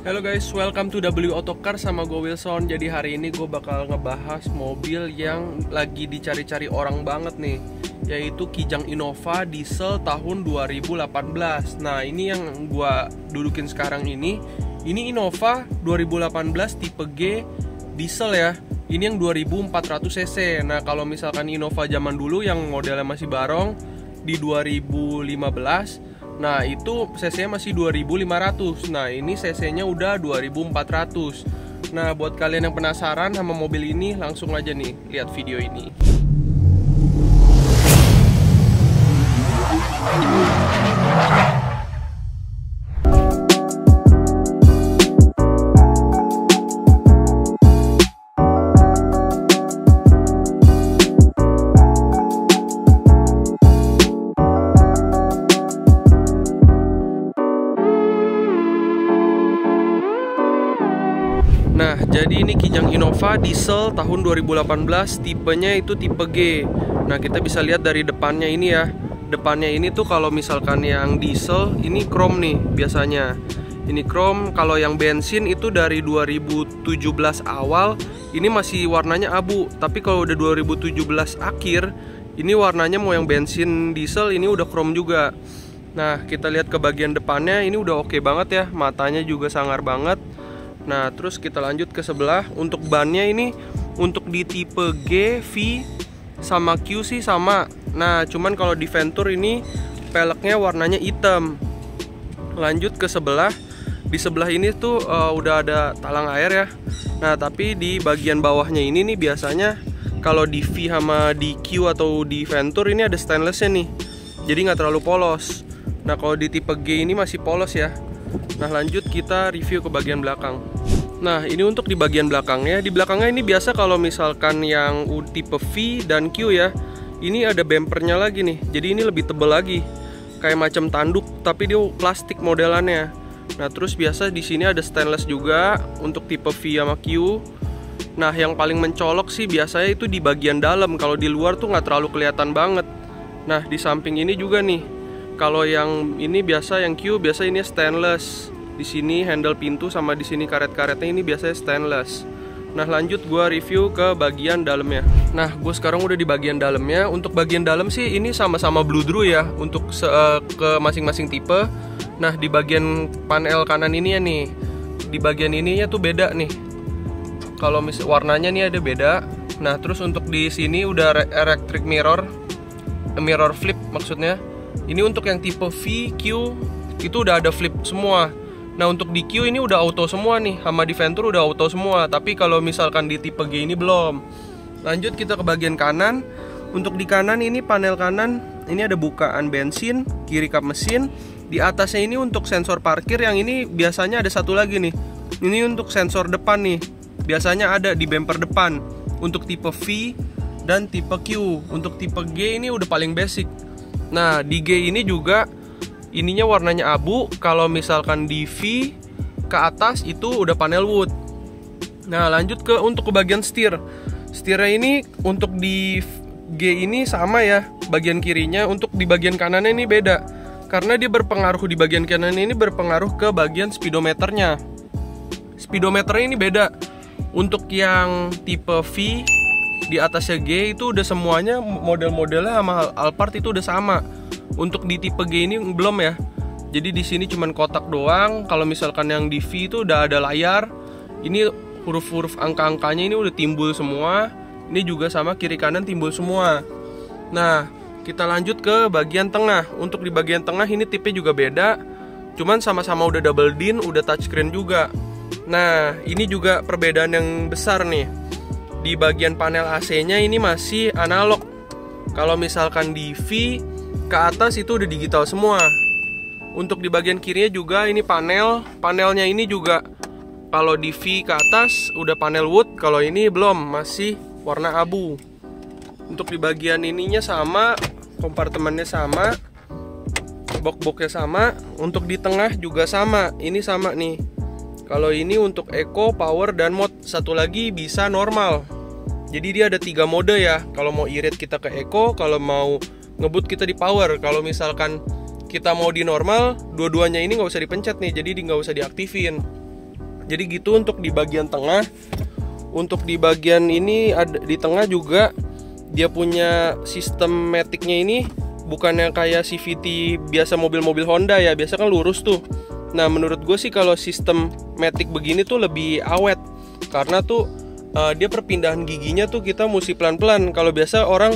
Halo guys, welcome to W Auto Car sama gue Wilson. Jadi hari ini gue bakal ngebahas mobil yang lagi dicari-cari orang banget nih, yaitu Kijang Innova diesel tahun 2018. Nah ini yang gue dudukin sekarang ini Innova 2018 tipe G diesel ya. Ini yang 2400 cc. Nah kalau misalkan Innova zaman dulu yang modelnya masih barong di 2015, nah itu cc-nya masih 2500. Nah ini cc-nya udah 2400. Nah buat kalian yang penasaran sama mobil ini, langsung aja nih lihat video ini. Nah, jadi ini Kijang Innova diesel tahun 2018, tipenya itu tipe G. Nah, kita bisa lihat dari depannya ini ya. Depannya ini tuh kalau misalkan yang diesel ini chrome nih biasanya. Ini chrome, kalau yang bensin itu dari 2017 awal ini masih warnanya abu. Tapi kalau udah 2017 akhir, ini warnanya mau yang bensin diesel ini udah chrome juga. Nah, kita lihat ke bagian depannya ini udah oke banget ya. Matanya juga sangar banget. Nah terus kita lanjut ke sebelah. Untuk bannya ini untuk di tipe G, V, sama Q sih sama. Nah cuman kalau di Venture ini peleknya warnanya hitam. Lanjut ke sebelah. Di sebelah ini tuh udah ada talang air ya. Nah tapi di bagian bawahnya ini nih biasanya kalau di V sama di Q atau di Venture ini ada stainlessnya nih, jadi nggak terlalu polos. Nah kalau di tipe G ini masih polos ya. Nah lanjut kita review ke bagian belakang. Nah ini untuk di bagian belakangnya. Di belakangnya ini biasa kalau misalkan yang tipe V dan Q ya, ini ada bumpernya lagi nih. Jadi ini lebih tebal lagi, kayak macam tanduk tapi dia plastik modelannya. Nah terus biasa di sini ada stainless juga untuk tipe V sama Q. Nah yang paling mencolok sih biasanya itu di bagian dalam. Kalau di luar tuh nggak terlalu kelihatan banget. Nah di samping ini juga nih. Kalau yang ini biasa yang Q biasa ini stainless. Di sini handle pintu sama di sini karet-karetnya ini biasanya stainless. Nah lanjut gua review ke bagian dalamnya. Nah gue sekarang udah di bagian dalamnya. Untuk bagian dalam sih ini sama-sama blue drew ya untuk ke masing-masing tipe. Nah di bagian panel kanan ini ya nih, di bagian ininya tuh beda nih. Kalau warnanya nih ada beda. Nah terus untuk di sini udah electric mirror flip maksudnya. Ini untuk yang tipe V, Q itu udah ada flip semua. Nah untuk di Q ini udah auto semua nih, sama di Venture udah auto semua. Tapi kalau misalkan di tipe G ini belum. Lanjut kita ke bagian kanan. Untuk di kanan ini panel kanan ini ada bukaan bensin, kiri kap mesin. Di atasnya ini untuk sensor parkir, yang ini biasanya ada satu lagi nih. Ini untuk sensor depan nih, biasanya ada di bumper depan. Untuk tipe V dan tipe Q. Untuk tipe G ini udah paling basic. Nah di G ini juga ininya warnanya abu. Kalau misalkan di V ke atas itu udah panel wood. Nah lanjut untuk ke bagian setir. Setirnya ini untuk di G ini sama ya bagian kirinya. Untuk di bagian kanannya ini beda, karena dia berpengaruh, di bagian kanan ini berpengaruh ke bagian speedometernya. Speedometernya ini beda. Untuk yang tipe V di atasnya G itu udah semuanya model-modelnya sama Alphard itu udah sama. Untuk di tipe G ini belum ya. Jadi di sini cuman kotak doang. Kalau misalkan yang di V itu udah ada layar. Ini huruf-huruf angka-angkanya ini udah timbul semua. Ini juga sama kiri kanan timbul semua. Nah, kita lanjut ke bagian tengah. Untuk di bagian tengah ini tipe juga beda. Cuman sama-sama udah double din, udah touchscreen juga. Nah, ini juga perbedaan yang besar nih. Di bagian panel AC-nya ini masih analog. Kalau misalkan di V ke atas itu udah digital semua. Untuk di bagian kirinya juga ini panelnya ini juga kalau di V ke atas udah panel wood, kalau ini belum, masih warna abu. Untuk di bagian ininya sama, kompartemennya sama, box-boxnya sama. Untuk di tengah juga sama, ini sama nih. Kalau ini untuk eco, power, dan mode. Satu lagi bisa normal. Jadi dia ada 3 mode ya. Kalau mau irit kita ke eco, kalau mau ngebut kita di power. Kalau misalkan kita mau di normal, dua-duanya ini nggak usah dipencet nih, jadi nggak usah diaktifin. Jadi gitu untuk di bagian tengah. Untuk di bagian ini ada di tengah juga dia punya sistem matic-nya ini bukan yang kayak CVT biasa mobil-mobil Honda ya, biasa kan lurus tuh. Nah menurut gue sih kalau sistem matic begini tuh lebih awet, karena tuh dia perpindahan giginya tuh kita mesti pelan-pelan. Kalau biasa orang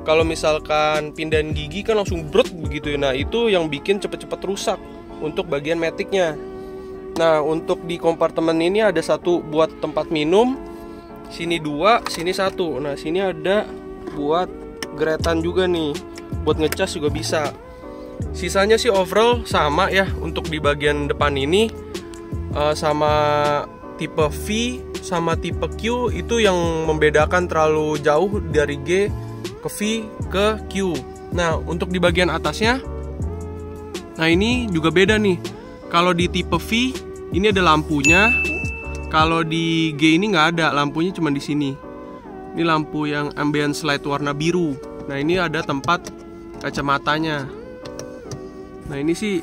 kalau misalkan pindahin gigi kan langsung brut begitu ya. Nah itu yang bikin cepet-cepet rusak untuk bagian matic-nya. Nah untuk di kompartemen ini ada satu buat tempat minum, sini 2, sini 1. Nah sini ada buat geretan juga nih, buat ngecas juga bisa. Sisanya sih overall sama ya. Untuk di bagian depan ini sama tipe V sama tipe Q itu yang membedakan terlalu jauh dari G ke V ke Q. Nah untuk di bagian atasnya, nah ini juga beda nih. Kalau di tipe V ini ada lampunya, kalau di G ini nggak ada lampunya, cuma di sini. Ini lampu yang ambient light warna biru. Nah ini ada tempat kacamatanya. Nah ini sih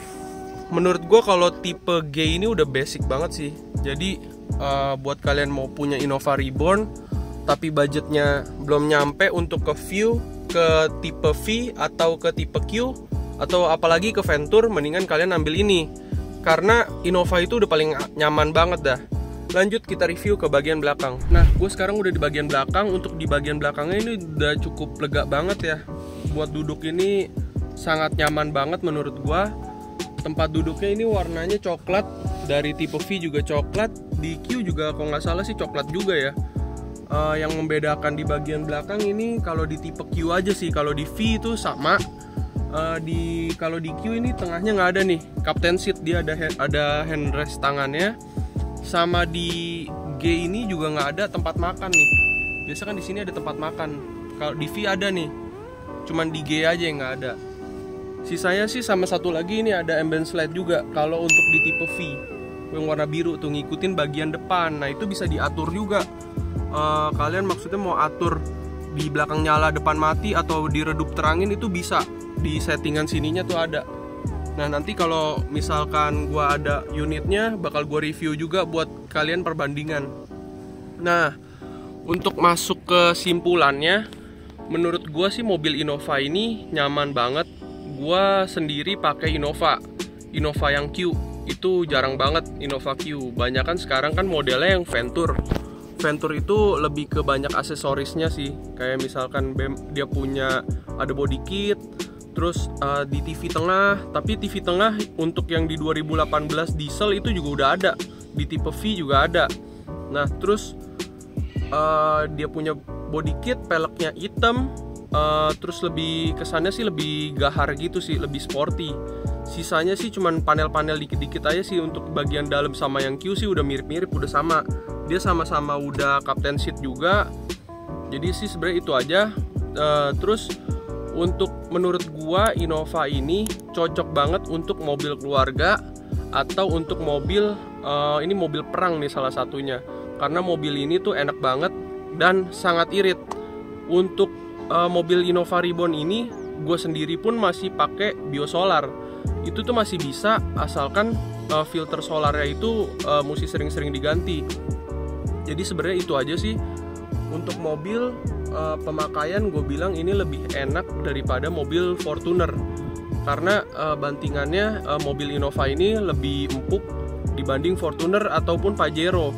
menurut gue kalau tipe G ini udah basic banget sih. Jadi buat kalian mau punya Innova Reborn tapi budgetnya belum nyampe untuk ke View, ke tipe V atau ke tipe Q, atau apalagi ke Venture, mendingan kalian ambil ini. Karena Innova itu udah paling nyaman banget dah. Lanjut kita review ke bagian belakang. Nah gue sekarang udah di bagian belakang. Untuk di bagian belakangnya ini udah cukup lega banget ya. Buat duduk ini sangat nyaman banget menurut gue. Tempat duduknya ini warnanya coklat. Dari tipe V juga coklat. Di Q juga kalau nggak salah sih coklat juga ya. Yang membedakan di bagian belakang ini kalau di tipe Q aja sih. Kalau di V itu sama. Kalau di Q ini tengahnya nggak ada nih captain seat, dia ada handrest tangannya. Sama di G ini juga nggak ada tempat makan nih. Biasa kan di sini ada tempat makan. Kalau di V ada nih, cuman di G aja yang nggak ada. Sisanya sih sama satu lagi ini ada ambient light juga. Kalau untuk di tipe V yang warna biru tuh ngikutin bagian depan. Nah itu bisa diatur juga. Kalian maksudnya mau atur di belakang nyala depan mati atau diredup terangin itu bisa. Di settingan sininya tuh ada. Nah nanti kalau misalkan gua ada unitnya bakal gua review juga buat kalian perbandingan. Nah untuk masuk ke simpulannya, menurut gua sih mobil Innova ini nyaman banget. Gua sendiri pakai Innova yang Q, itu jarang banget Innova Q. Banyakan sekarang kan modelnya yang Venture itu lebih ke banyak aksesorisnya sih. Kayak misalkan dia punya ada body kit, terus di TV tengah. Tapi TV tengah untuk yang di 2018 diesel itu juga udah ada. Di tipe V juga ada. Nah terus dia punya body kit, peleknya hitam. Terus lebih kesannya sih lebih gahar gitu sih, lebih sporty. Sisanya sih cuman panel-panel dikit-dikit aja sih. Untuk bagian dalam sama yang Q sih udah mirip-mirip, udah sama. Dia sama-sama udah captain seat juga. Jadi sih sebenarnya itu aja. Terus untuk menurut gua Innova ini cocok banget untuk mobil keluarga atau untuk mobil ini mobil perang nih salah satunya. Karena mobil ini tuh enak banget dan sangat irit. Untuk mobil Innova Reborn ini gue sendiri pun masih pakai biosolar. Itu tuh masih bisa asalkan filter solarnya itu mesti sering-sering diganti. Jadi sebenarnya itu aja sih. Untuk mobil pemakaian gue bilang ini lebih enak daripada mobil Fortuner. Karena bantingannya mobil Innova ini lebih empuk dibanding Fortuner ataupun Pajero.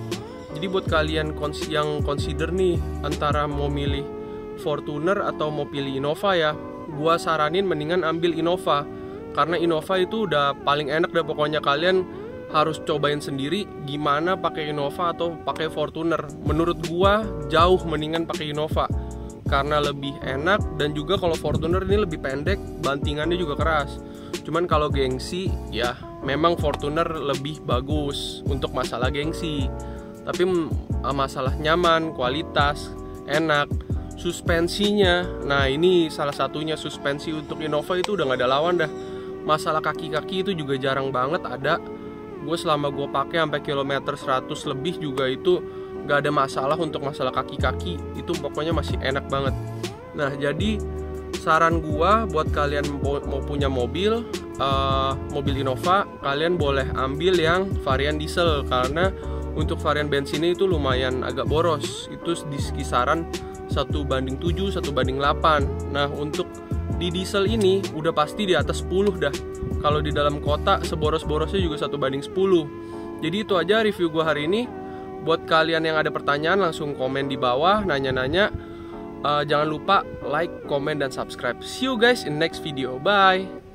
Jadi buat kalian yang consider nih antara mau milih Fortuner atau mau pilih Innova ya, gua saranin mendingan ambil Innova. Karena Innova itu udah paling enak deh, pokoknya kalian harus cobain sendiri gimana pakai Innova atau pakai Fortuner. Menurut gua jauh mendingan pakai Innova karena lebih enak, dan juga kalau Fortuner ini lebih pendek, bantingannya juga keras. Cuman kalau gengsi ya memang Fortuner lebih bagus untuk masalah gengsi. Tapi masalah nyaman, kualitas, enak, suspensinya, nah ini salah satunya, suspensi untuk Innova itu udah gak ada lawan dah. Masalah kaki-kaki itu juga jarang banget ada. Gue selama gue pakai sampai kilometer 100 lebih juga itu gak ada masalah untuk masalah kaki-kaki. Itu pokoknya masih enak banget. Nah jadi saran gue buat kalian mau punya mobil Innova, kalian boleh ambil yang varian diesel. Karena Untuk varian bensinnya itu lumayan agak boros, itu di kisaran 1:7, 1:8. Nah untuk di diesel ini udah pasti di atas 10 dah. Kalau di dalam kota seboros-borosnya juga 1:10. Jadi itu aja review gua hari ini. Buat kalian yang ada pertanyaan langsung komen di bawah, nanya-nanya. Jangan lupa like, comment, dan subscribe. See you guys in next video. Bye.